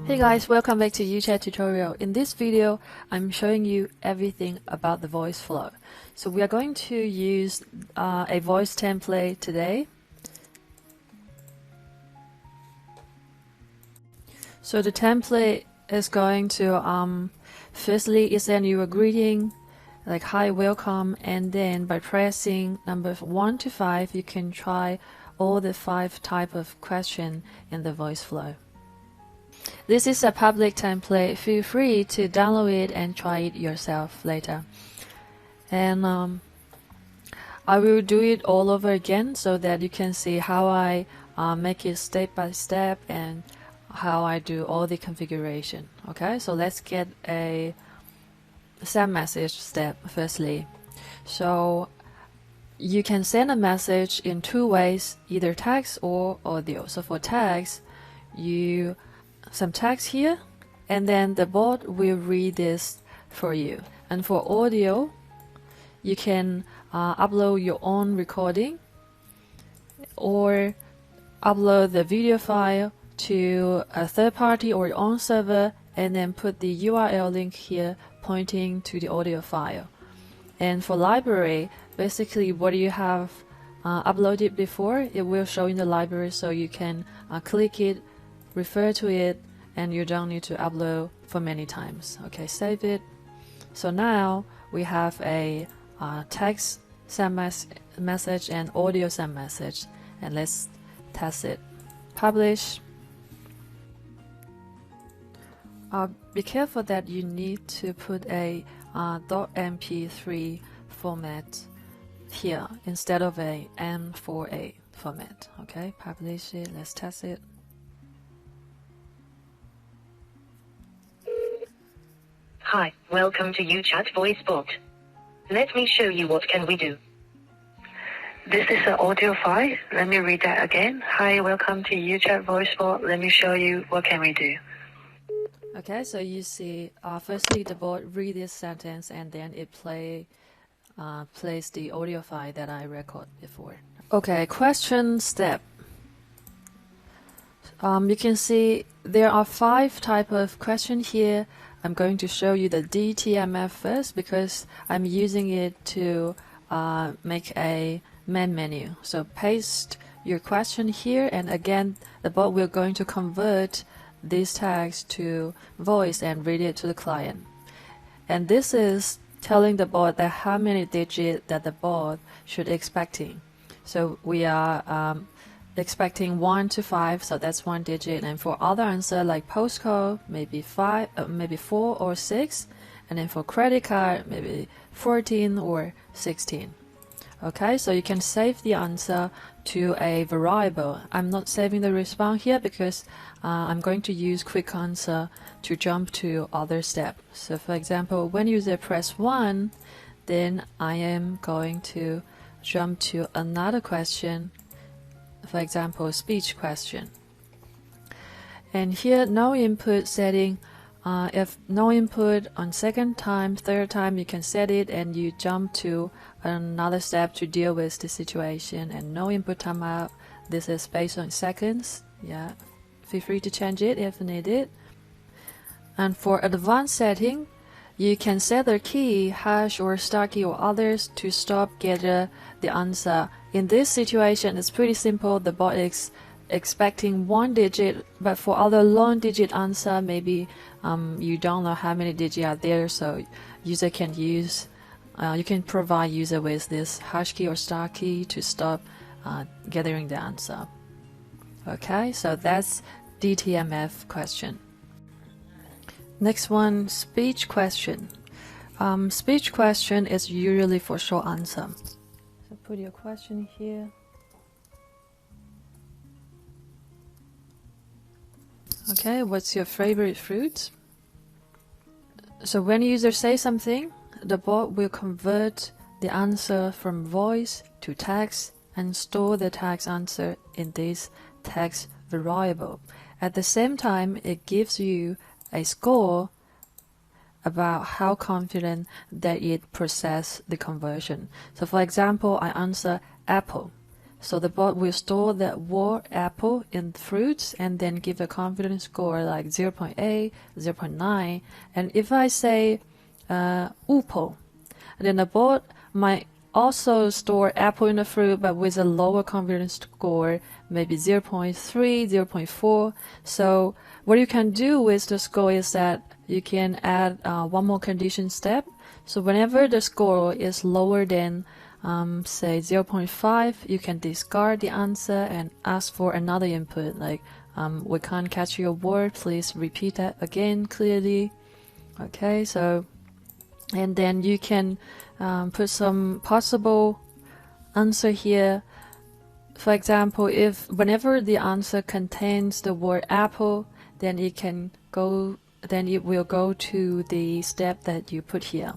Hey guys, welcome back to UChat tutorial. In this video, I'm showing you everything about the voice flow. So we are going to use a voice template today. So the template is going to firstly it send you a greeting like hi, welcome, and then by pressing numbers 1 to 5 you can try all the 5 type of question in the voice flow. This is a public template. Feel free to download it and try it yourself later. And I will do it all over again so that you can see how I make it step by step and how I do all the configuration. Okay, so let's get a send message step firstly. So you can send a message in 2 ways, either text or audio. So for text, you some text here, and then the bot will read this for you. And for audio, you can upload your own recording or upload the video file to a third party or your own server and then put the URL link here pointing to the audio file. And for library, basically what you have uploaded before, it will show in the library, so you can click it, refer to it, and you don't need to upload for many times. Okay, save it. So now we have a text send message and audio send message, and let's test it. Publish. Be careful that you need to put a .mp3 format here instead of a M4A format. Okay, publish it. Let's test it. Hi, welcome to UChat voice bot. Let me show you what can we do. This is an audio file. Let me read that again. Hi, welcome to UChat voice bot. Let me show you what can we do. Okay, so you see, firstly the bot read this sentence and then it plays the audio file that I recorded before. Okay, question step. You can see there are 5 type of question here. I'm going to show you the DTMF first because I'm using it to make a main menu. So paste your question here, and again the bot will going to convert these tags to voice and read it to the client. And this is telling the bot that how many digits that the bot should expecting. So we are expecting 1 to 5, so that's 1 digit, and for other answer like postcode maybe 5, maybe 4 or 6, and then for credit card maybe 14 or 16. Okay, so you can save the answer to a variable. I'm not saving the response here because I'm going to use quick answer to jump to other step. So for example, when user press 1, then I am going to jump to another question. For example, speech question. And here no input setting. If no input on second time, third time, you can set it and you jump to another step to deal with the situation. And no input timeout. This is based on seconds. Yeah, feel free to change it if needed. And for advanced setting, you can set the key, hash or star key or others to stop gather the answer. In this situation, it's pretty simple. The bot is expecting 1 digit, but for other long digit answer, maybe you don't know how many digits are there, so user can use, you can provide user with this hash key or star key to stop gathering the answer. Okay, so that's DTMF question. Next one, speech question. Speech question is usually for short answer. So put your question here. Okay, what's your favorite fruit? So when user says something, the bot will convert the answer from voice to text and store the text answer in this text variable. At the same time, it gives you a score about how confident that it processed the conversion. So for example, I answer apple. So the bot will store the word apple in fruits and then give a confidence score like 0.8, 0.9. And if I say upo, then the bot might also store apple in the fruit, but with a lower confidence score, maybe 0.3, 0.4. So what you can do with the score is that you can add one more condition step. So whenever the score is lower than say 0.5, you can discard the answer and ask for another input, like we can't catch your word, please repeat that again clearly. Okay, so and then you can put some possible answer here. For example, if whenever the answer contains the word apple, then it will go to the step that you put here.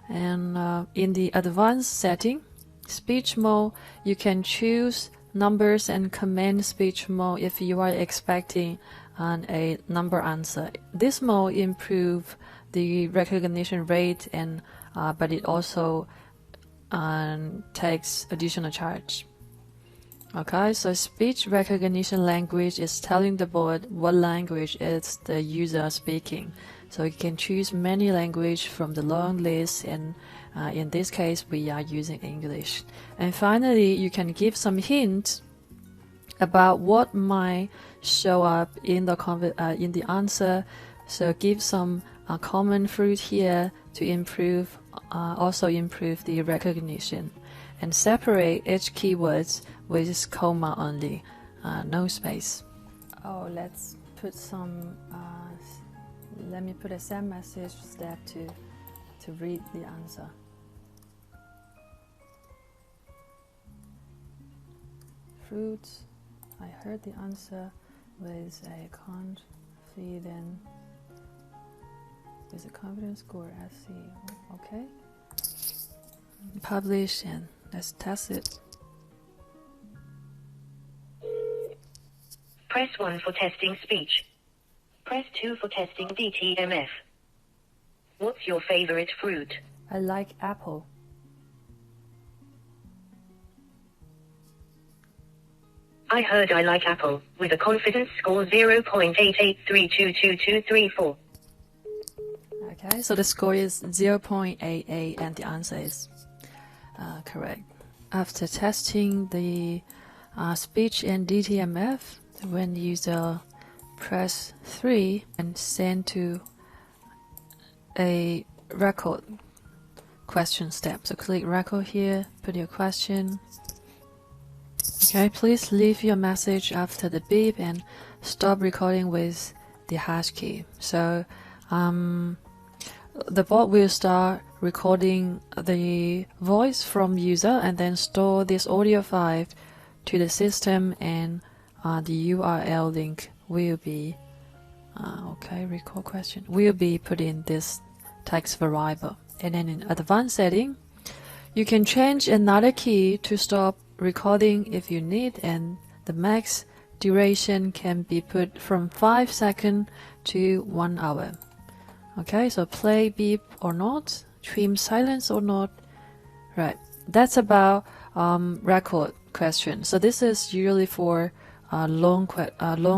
And in the advanced setting, speech mode, you can choose numbers and command speech mode if you are expecting a number answer. This mode improves the recognition rate, and but it also takes additional charge. Okay, so speech recognition language is telling the bot what language is the user speaking. So you can choose many language from the long list, and in this case we are using English. And finally, you can give some hints about what might show up in the answer. So give some common fruit here to also improve the recognition, and separate each keywords with comma only, no space. Oh, let's put some. Let me put a send message step to read the answer. Fruits. I heard the answer with a confidence score SC. Okay. Publish, and let's test it. Press 1 for testing speech. Press 2 for testing DTMF. What's your favorite fruit? I like apple. I heard I like apple, with a confidence score 0.88322234. Okay, so the score is 0.88 and the answer is correct. After testing the speech and DTMF, when the user press 3 and send to a record question step. So click record here, put your question. Okay, please leave your message after the beep and stop recording with the hash key. So the bot will start recording the voice from user and then store this audio file to the system, and the URL link will be record question will be put in this text variable. And then in advanced setting, you can change another key to stop recording if you need, and the max duration can be put from 5 seconds to 1 hour. Okay, so play beep or not, trim silence or not. Right, that's about record question. So this is usually for long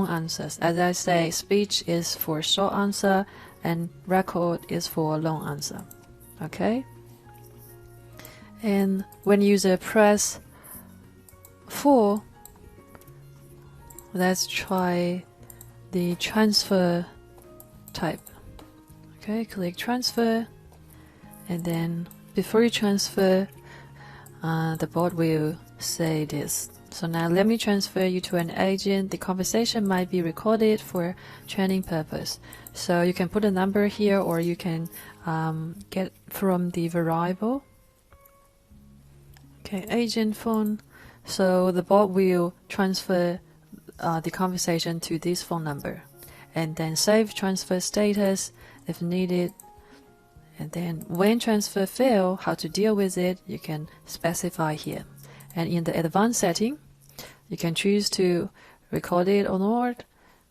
answers. As I say, speech is for short answer and record is for long answer. Okay, and when user press 4, let's try the transfer type. Okay, click transfer, and then before you transfer, the bot will say this. So now let me transfer you to an agent. The conversation might be recorded for training purpose. So you can put a number here, or you can get from the variable. Okay, agent phone. So the bot will transfer the conversation to this phone number, and then save transfer status if needed. And then when transfer fail, how to deal with it, you can specify here. And in the advanced setting, you can choose to record it or not,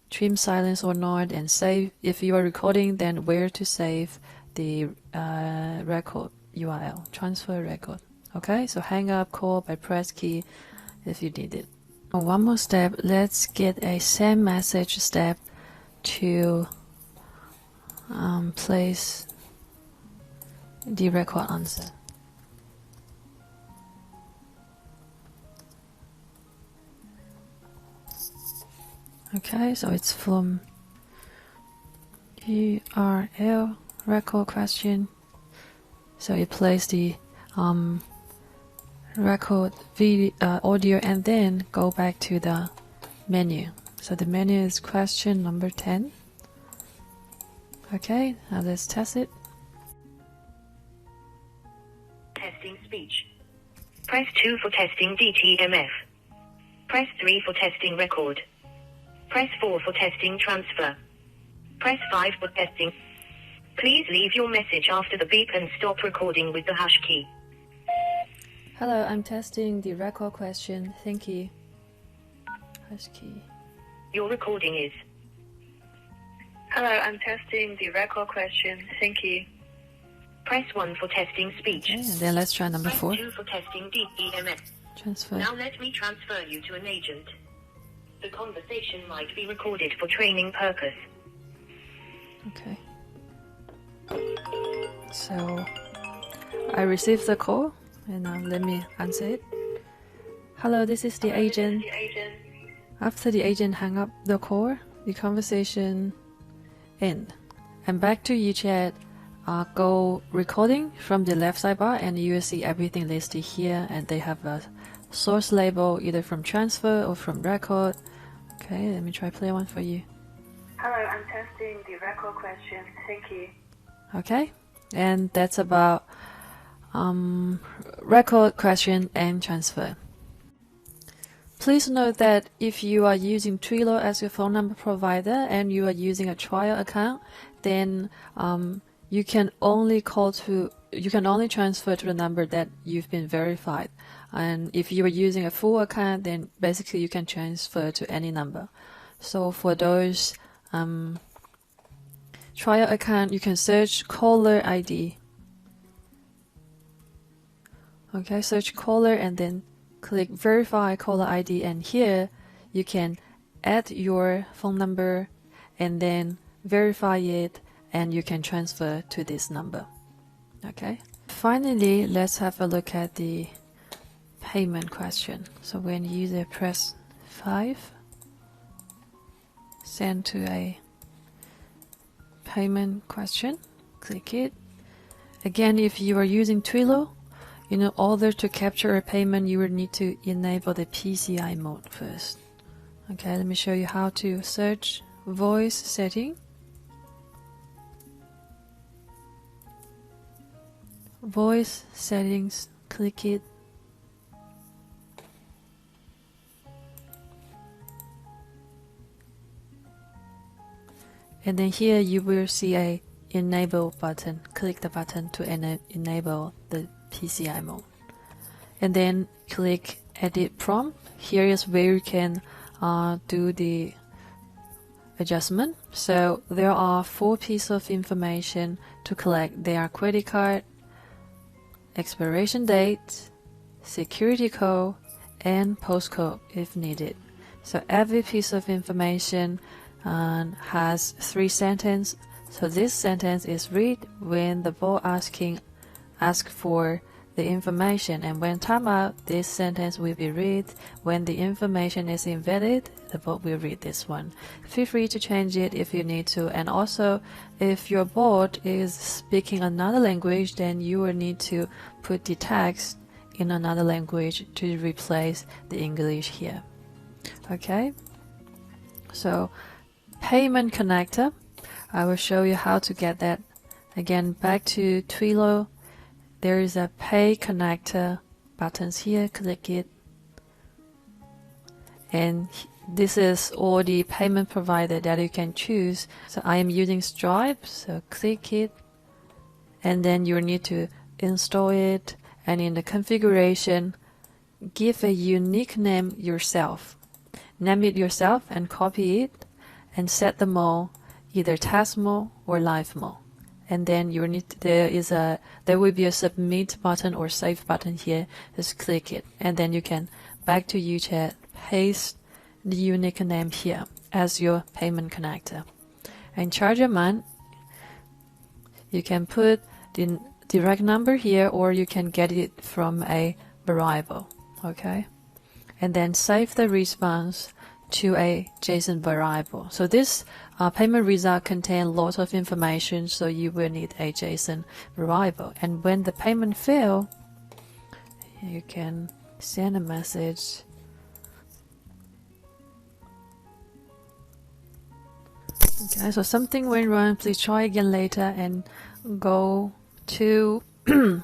trim silence or not, and save. If you are recording, then where to save the record URL, transfer record. Okay, so hang up, call by press key if you need it. One more step, let's get a send message step to place the record answer. Okay, so it's from URL record question. So you place the record video audio and then go back to the menu. So the menu is question number 10. Okay, now let's test it. Testing speech. Press 2 for testing DTMF. Press 3 for testing record. Press 4 for testing transfer. Press 5 for testing. Please leave your message after the beep and stop recording with the hash key. Hello, I'm testing the record question. Thank you. Hash key. Your recording is. Hello, I'm testing the record question. Thank you. Press 1 for testing speech. Okay, and then let's try number 4. Press 2 for testing DTMF. Transfer. Now let me transfer you to an agent. The conversation might be recorded for training purpose. Okay. So I received the call and now let me answer it. Hello, this is the agent. After the agent hung up the call, the conversation end. And back to UChat, go recording from the left sidebar and you will see everything listed here, and they have a source label either from transfer or from record. Okay, let me try play one for you. Hello, I'm testing the record question. Thank you. Okay, and that's about record question and transfer. Please note that if you are using Twilio as your phone number provider and you are using a trial account, then you can only transfer to the number that you've been verified. And if you are using a full account, then basically you can transfer to any number. So for those trial account, you can search caller ID. Okay, search caller and then click verify caller ID, and here you can add your phone number and then verify it, and you can transfer to this number. Okay. Finally, let's have a look at the payment question. So when user press 5, send to a payment question, click it. Again, if you are using Twilio, in order to capture a payment, you will need to enable the PCI mode first. Okay, let me show you how to search voice setting. Voice settings, click it. And then here you will see a enable button. Click the button to enable the PCI mode. And then click edit prompt. Here is where you can do the adjustment. So there are 4 pieces of information to collect. They are credit card, expiration date, security code, and postcode if needed. So every piece of information has 3 sentences. So this sentence is read when the bot ask for the information, and when timeout, this sentence will be read. When the information is invalid, the bot will read this one. Feel free to change it if you need to, and also if your bot is speaking another language, then you will need to put the text in another language to replace the English here. Okay, so payment connector, I will show you how to get that. Again, back to Twilio, there is a pay connector buttons here, click it. And this is all the payment provider that you can choose. So I am using Stripe, so click it. And then you need to install it. And in the configuration, give a unique name yourself. Name it yourself and copy it. And set the mode, either test mode or live mode. And then you need there will be a submit button or save button here. Just click it, and then you can back to UChat, paste the unique name here as your payment connector. And charge amount, you can put the direct number here, or you can get it from a variable. Okay, and then save the response to a JSON variable. So this payment result contains lots of information, so you will need a JSON variable. And when the payment fails, you can send a message. Okay, so something went wrong. Please try again later, and go to the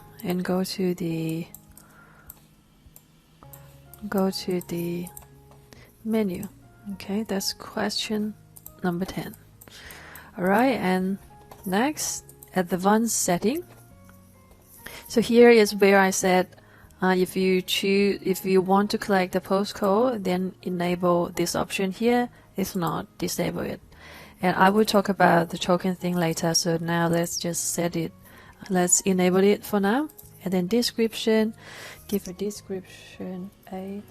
menu. Okay, that's question number 10. Alright, and next, advanced setting. So here is where I said if you want to collect the postcode, then enable this option here. If not, disable it. And I will talk about the token thing later, so now let's just set it. Let's enable it for now. And then description, give a description 8.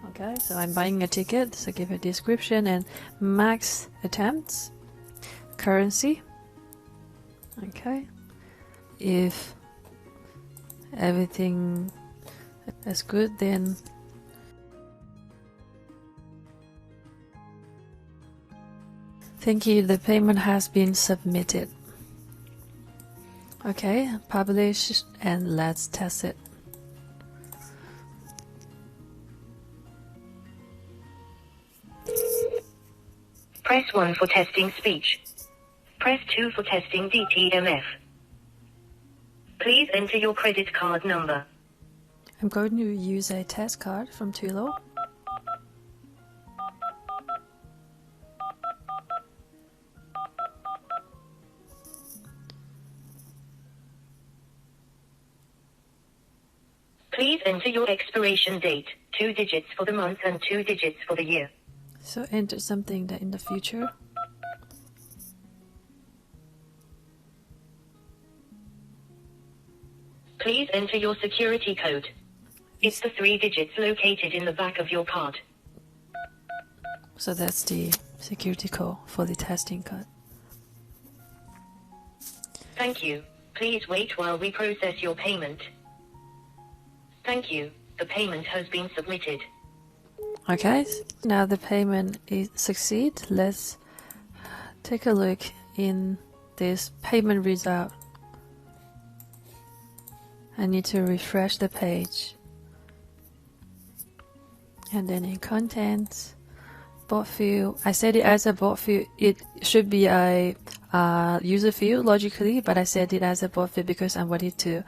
Okay, so I'm buying a ticket, so give a description, and max attempts, currency. Okay, if everything is good, then thank you, the payment has been submitted. Okay, publish, and let's test it. Press 1 for testing speech. Press 2 for testing DTMF. Please enter your credit card number. I'm going to use a test card from Twilio. Please enter your expiration date, 2 digits for the month and 2 digits for the year. So enter something that in the future. Please enter your security code. It's the 3 digits located in the back of your card. So that's the security code for the testing card. Thank you. Please wait while we process your payment. Thank you. The payment has been submitted. Okay, now the payment is succeed. Let's take a look in this payment result. I need to refresh the page. And then in contents, bot field, I set it as a bot field. It should be a user field logically, but I set it as a bot field because I wanted to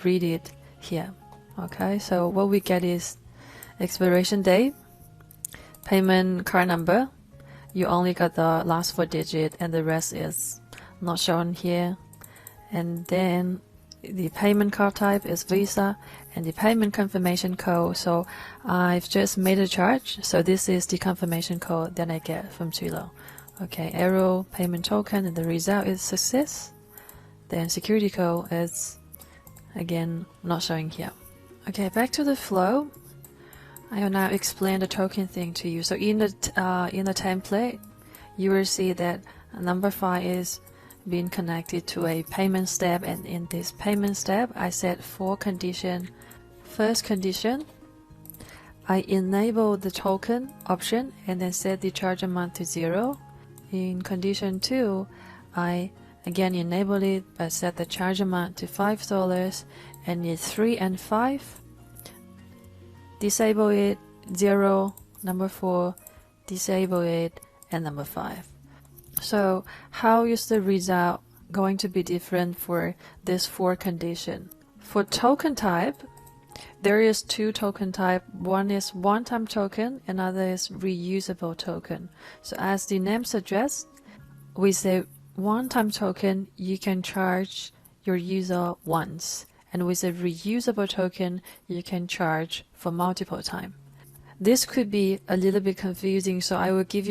read it here. Okay, so what we get is expiration date, payment card number. You only got the last 4 digits and the rest is not shown here. And then the payment card type is Visa, and the payment confirmation code. So I've just made a charge, so this is the confirmation code that I get from Twilio. Okay, arrow, payment token, and the result is success. Then security code is again not showing here. Okay, back to the flow. I will now explain the token thing to you. So in the template, you will see that number 5 is being connected to a payment step, and in this payment step, I set 4 conditions. First condition, I enable the token option and then set the charge amount to 0. In condition 2, I again enable it but set the charge amount to $5, and in 3 and 5, disable it, 0, number 4, disable it, and number 5. So how is the result going to be different for this 4 condition? For token type, there is 2 token type. One is one-time token, another is reusable token. So as the name suggests, with a one-time token, you can charge your user once, and with a reusable token, you can charge for multiple times. This could be a little bit confusing, so I will give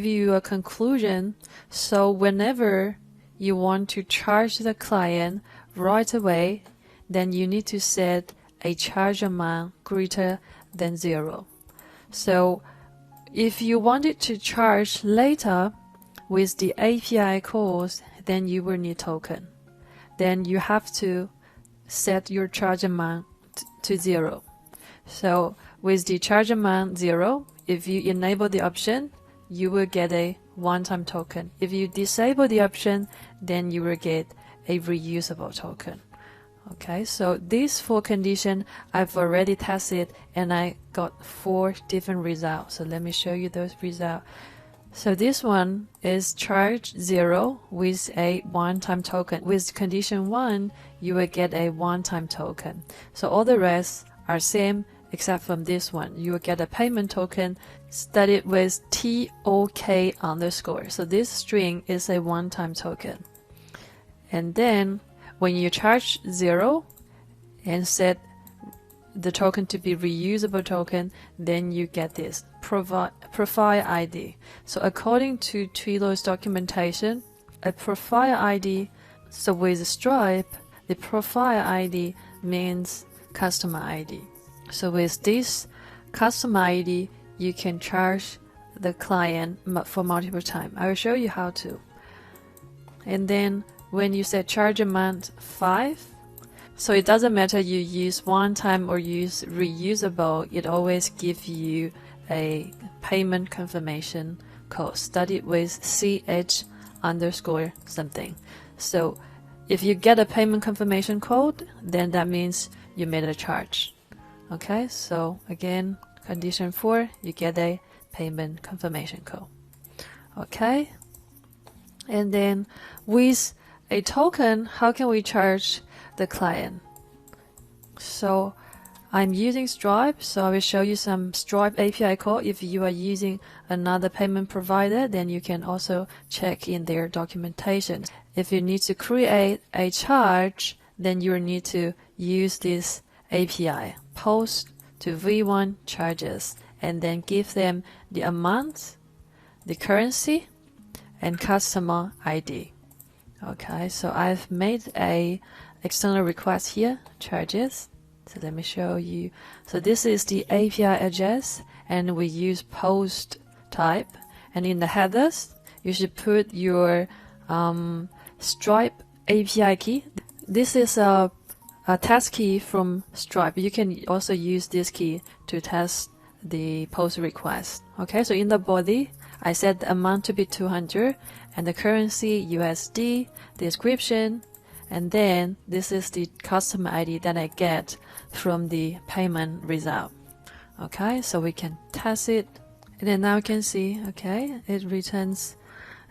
you a conclusion. So whenever you want to charge the client right away, then you need to set a charge amount greater than 0. So if you wanted to charge later with the API calls, then you will need token. Then you have to set your charge amount to 0. So with the charge amount 0, if you enable the option, you will get a one-time token. If you disable the option, then you will get a reusable token. Okay, so these 4 conditions I've already tested and I got 4 different results. So let me show you those results. So this one is charge 0 with a one-time token. With condition 1, you will get a one-time token. So all the rest are same except from this one. You will get a payment token started with TOK underscore. So this string is a one-time token. And then when you charge 0 and set the token to be reusable token, then you get this profile ID. So according to Twilio's documentation, a profile ID, so with Stripe, the profile ID means customer ID. So with this customer ID, you can charge the client for multiple times. I will show you how to. And then when you set charge amount 5, so it doesn't matter you use one time or use reusable, it always gives you a payment confirmation code started with CH underscore something. So if you get a payment confirmation code, then that means you made a charge. Okay, so again, condition 4, you get a payment confirmation code. Okay, and then with a token, how can we charge the client? So I'm using Stripe, so I will show you some Stripe API code. If you are using another payment provider, then you can also check in their documentation. If you need to create a charge, then you will need to use this API, post to V1 charges, and then give them the amount, the currency, and customer ID. Okay, so I've made a external request here, charges. So let me show you. So this is the API address, and we use post type. And in the headers, you should put your Stripe API key. This is a test key from Stripe. You can also use this key to test the post request. Okay, so in the body, I set the amount to be 200 and the currency USD, description, and then this is the customer ID that I get from the payment result. Okay, so we can test it, and then now you can see, okay, it returns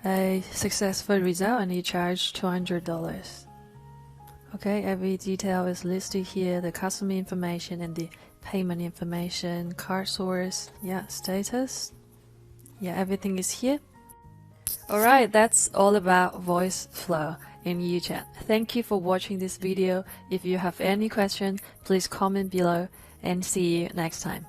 a successful result and it charged $200. Okay, every detail is listed here, the customer information and the payment information, card source, yeah, status, yeah, everything is here. Alright, that's all about voice flow in UChat. Thank you for watching this video. If you have any questions, please comment below and see you next time.